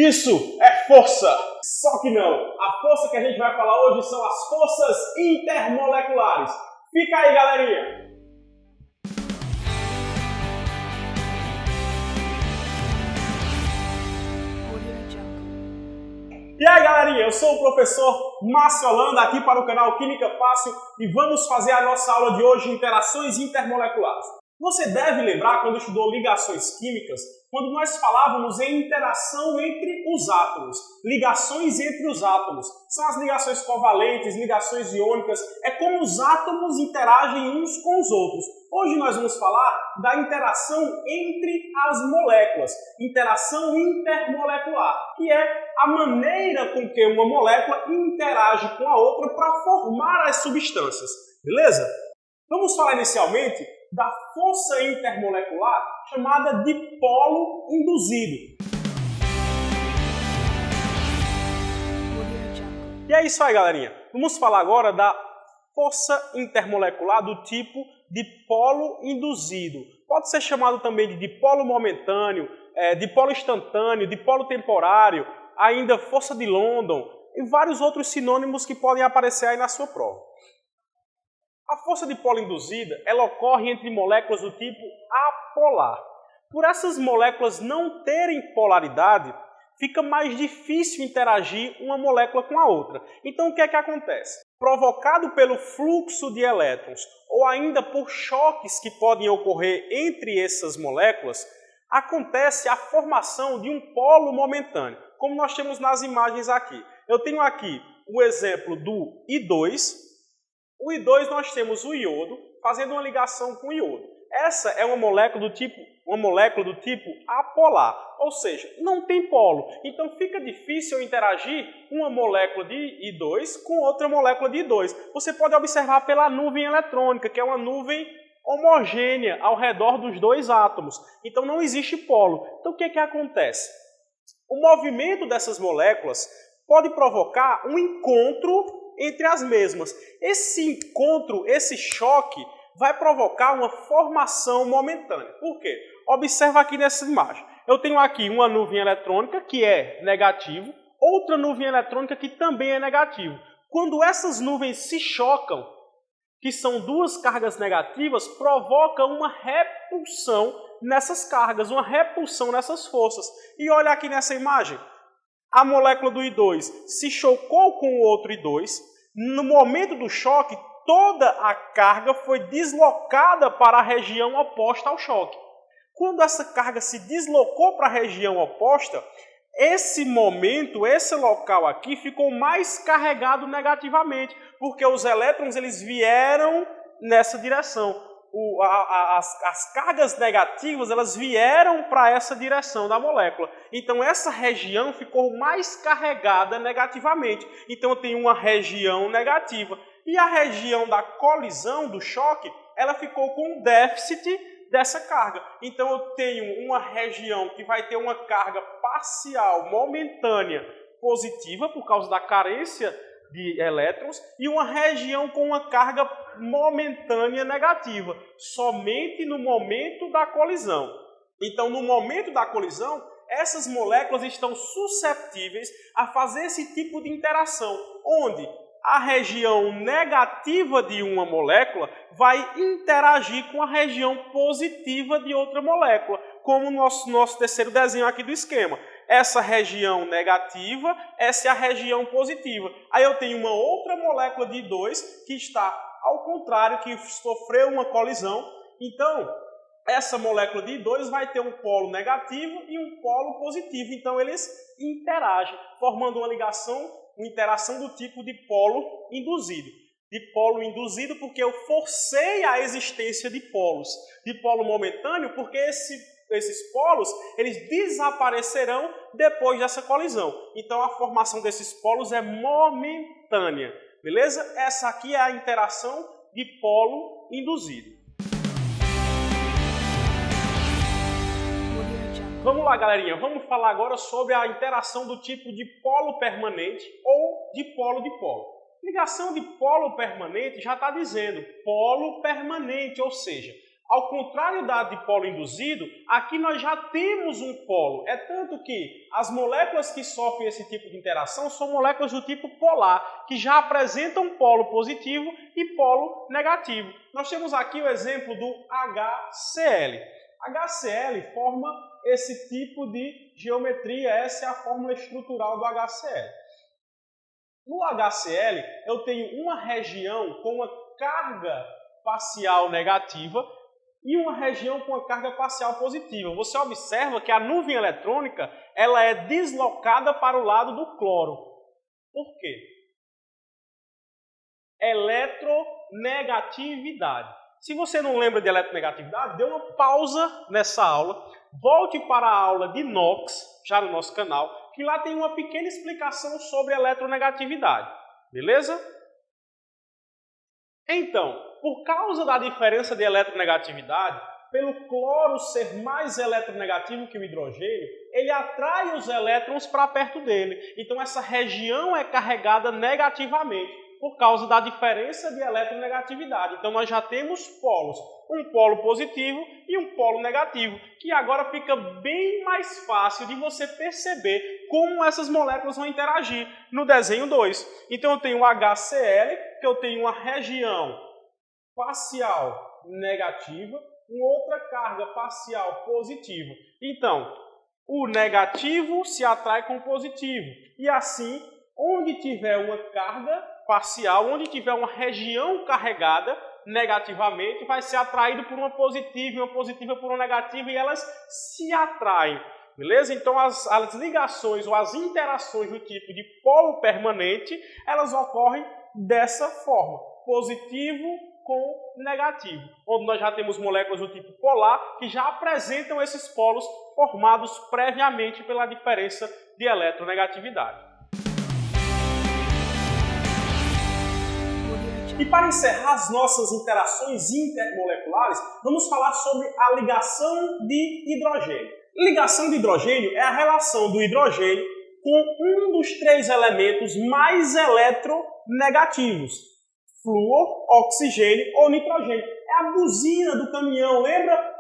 Isso é força! Só que não! A força que a gente vai falar hoje são as forças intermoleculares. Fica aí, galerinha! E aí, galerinha, eu sou o professor Márcio Holanda, aqui para o canal Química Fácil, e vamos fazer a nossa aula de hoje, Interações Intermoleculares. Você deve lembrar, quando estudou ligações químicas, quando nós falávamos em interação entre os átomos, ligações entre os átomos. São as ligações covalentes, ligações iônicas, é como os átomos interagem uns com os outros. Hoje nós vamos falar da interação entre as moléculas, interação intermolecular, que é a maneira com que uma molécula interage com a outra para formar as substâncias, beleza? Vamos falar inicialmente da força intermolecular chamada dipolo induzido. E é isso aí, galerinha. Vamos falar agora da força intermolecular do tipo dipolo induzido. Pode ser chamado também de dipolo momentâneo, dipolo instantâneo, dipolo temporário, ainda força de London e vários outros sinônimos que podem aparecer aí na sua prova. A força dipolo induzida, ela ocorre entre moléculas do tipo apolar. Por essas moléculas não terem polaridade, fica mais difícil interagir uma molécula com a outra. Então o que é que acontece? Provocado pelo fluxo de elétrons ou ainda por choques que podem ocorrer entre essas moléculas, acontece a formação de um polo momentâneo, como nós temos nas imagens aqui. Eu tenho aqui o exemplo do I2. O I2 nós temos o iodo fazendo uma ligação com o iodo. Essa é uma molécula do tipo apolar, ou seja, não tem polo. Então fica difícil interagir uma molécula de I2 com outra molécula de I2. Você pode observar pela nuvem eletrônica, que é uma nuvem homogênea ao redor dos dois átomos. Então não existe polo. Então o que é que acontece? O movimento dessas moléculas pode provocar um encontro entre as mesmas. Esse encontro, esse choque, vai provocar uma formação momentânea. Por quê? Observa aqui nessa imagem. Eu tenho aqui uma nuvem eletrônica que é negativo, outra nuvem eletrônica que também é negativo. Quando essas nuvens se chocam, que são duas cargas negativas, provoca uma repulsão nessas cargas, uma repulsão nessas forças. E olha aqui nessa imagem. A molécula do I2 se chocou com o outro I2. No momento do choque, toda a carga foi deslocada para a região oposta ao choque. Quando essa carga se deslocou para a região oposta, esse momento, esse local aqui, ficou mais carregado negativamente, porque os elétrons eles vieram nessa direção. As cargas negativas elas vieram para essa direção da molécula. Então essa região ficou mais carregada negativamente. Então eu tenho uma região negativa. E a região da colisão, do choque, ela ficou com um déficit dessa carga. Então eu tenho uma região que vai ter uma carga parcial, momentânea, positiva, por causa da carência de elétrons, e uma região com uma carga momentânea negativa, somente no momento da colisão. Então, no momento da colisão, essas moléculas estão susceptíveis a fazer esse tipo de interação, onde a região negativa de uma molécula vai interagir com a região positiva de outra molécula, como o nosso terceiro desenho aqui do esquema. Essa região negativa, essa é a região positiva. Aí eu tenho uma outra molécula de I2 que está ao contrário, que sofreu uma colisão. Então, essa molécula de I2 vai ter um polo negativo e um polo positivo. Então, eles interagem, formando uma ligação, uma interação do tipo dipolo induzido. Dipolo induzido porque eu forcei a existência de polos. Dipolo momentâneo porque esses polos eles desaparecerão depois dessa colisão. Então, a formação desses polos é momentânea. Beleza? Essa aqui é a interação dipolo induzido. Vamos lá, galerinha. Vamos falar agora sobre a interação do tipo dipolo permanente ou dipolo-dipolo. Ligação de polo permanente já está dizendo polo permanente, ou seja, Ao contrário da dipolo induzido, aqui nós já temos um polo. É tanto que as moléculas que sofrem esse tipo de interação são moléculas do tipo polar, que já apresentam polo positivo e polo negativo. Nós temos aqui o exemplo do HCl. HCl forma esse tipo de geometria, essa é a fórmula estrutural do HCl. No HCl, eu tenho uma região com uma carga parcial negativa e uma região com a carga parcial positiva. Você observa que a nuvem eletrônica ela é deslocada para o lado do cloro. Por quê? Eletronegatividade. Se você não lembra de eletronegatividade, dê uma pausa nessa aula, volte para a aula de NOx, já no nosso canal, que lá tem uma pequena explicação sobre eletronegatividade. Beleza? Então, por causa da diferença de eletronegatividade, pelo cloro ser mais eletronegativo que o hidrogênio, ele atrai os elétrons para perto dele. Então, essa região é carregada negativamente, por causa da diferença de eletronegatividade. Então, nós já temos polos, um polo positivo e um polo negativo, que agora fica bem mais fácil de você perceber como essas moléculas vão interagir no desenho 2. Então, eu tenho o HCl, que eu tenho uma região parcial negativa, uma outra carga parcial positiva. Então, o negativo se atrai com o positivo. E assim, onde tiver uma carga parcial, onde tiver uma região carregada negativamente, vai ser atraído por uma positiva e uma positiva por uma negativa, e elas se atraem. Beleza? Então, as ligações ou as interações do tipo de polo permanente, elas ocorrem dessa forma. Positivo com negativo, onde nós já temos moléculas do tipo polar que já apresentam esses polos formados previamente pela diferença de eletronegatividade. E para encerrar as nossas interações intermoleculares, vamos falar sobre a ligação de hidrogênio. Ligação de hidrogênio é a relação do hidrogênio com um dos três elementos mais eletronegativos: flúor, oxigênio ou nitrogênio. É a buzina do caminhão, lembra?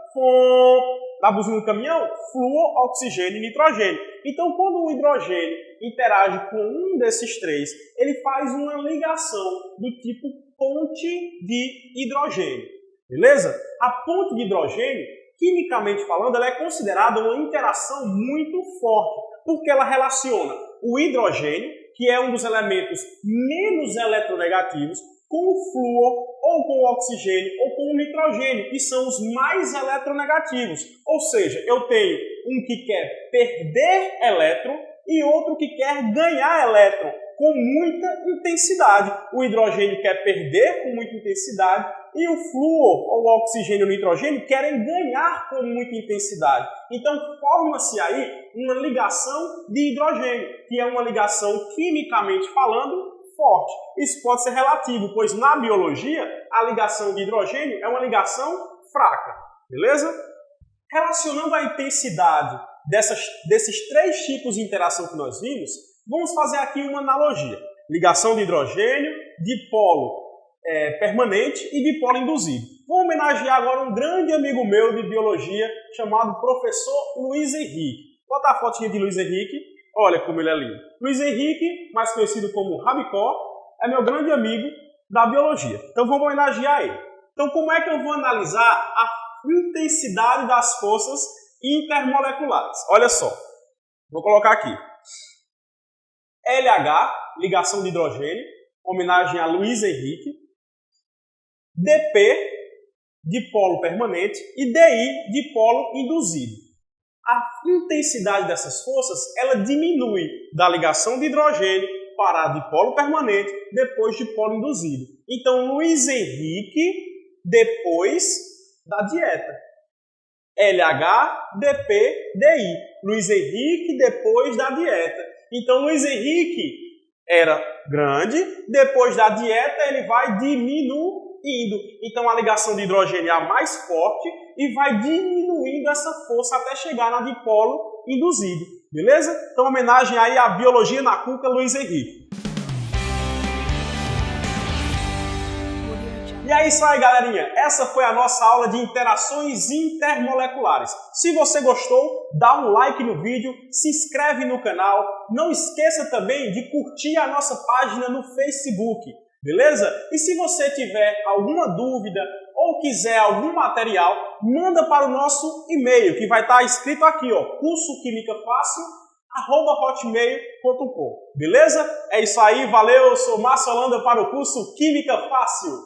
Da buzina do caminhão? Flúor, oxigênio e nitrogênio. Então, quando o hidrogênio interage com um desses três, ele faz uma ligação do tipo ponte de hidrogênio. Beleza? A ponte de hidrogênio, quimicamente falando, ela é considerada uma interação muito forte, porque ela relaciona o hidrogênio, que é um dos elementos menos eletronegativos, com o flúor, ou com o oxigênio, ou com o nitrogênio, que são os mais eletronegativos. Ou seja, eu tenho um que quer perder elétron e outro que quer ganhar elétron com muita intensidade. O hidrogênio quer perder com muita intensidade e o flúor, ou o oxigênio e o nitrogênio querem ganhar com muita intensidade. Então, forma-se aí uma ligação de hidrogênio, que é uma ligação, quimicamente falando, forte. Isso pode ser relativo, pois na biologia a ligação de hidrogênio é uma ligação fraca. Beleza? Relacionando a intensidade desses três tipos de interação que nós vimos, vamos fazer aqui uma analogia. Ligação de hidrogênio, dipolo permanente e dipolo induzido. Vou homenagear agora um grande amigo meu de biologia chamado professor Luiz Henrique. Bota a fotinha de Luiz Henrique. Olha como ele é lindo. Luiz Henrique, mais conhecido como Rabicó, é meu grande amigo da biologia. Então vamos homenagear ele. Então como é que eu vou analisar a intensidade das forças intermoleculares? Olha só. Vou colocar aqui. LH, ligação de hidrogênio, homenagem a Luiz Henrique. DP, dipolo permanente. E DI, dipolo induzido. A intensidade dessas forças, ela diminui da ligação de hidrogênio para dipolo permanente, depois dipolo induzido. Então, Luiz Henrique, depois da dieta. LH, DP, DI. Luiz Henrique, depois da dieta. Então, Luiz Henrique era grande, depois da dieta ele vai diminuindo. Então, a ligação de hidrogênio é a mais forte e vai diminuindo essa força até chegar na dipolo induzido. Beleza? Então, homenagem aí à biologia na Cuca, Luiz Henrique. E é isso aí, galerinha. Essa foi a nossa aula de interações intermoleculares. Se você gostou, dá um like no vídeo, se inscreve no canal. Não esqueça também de curtir a nossa página no Facebook, beleza? E se você tiver alguma dúvida ou quiser algum material, manda para o nosso e-mail, que vai estar escrito aqui, ó, cursoquimicafácil@hotmail.com. Beleza? É isso aí, valeu, eu sou Márcio Holanda para o curso Química Fácil.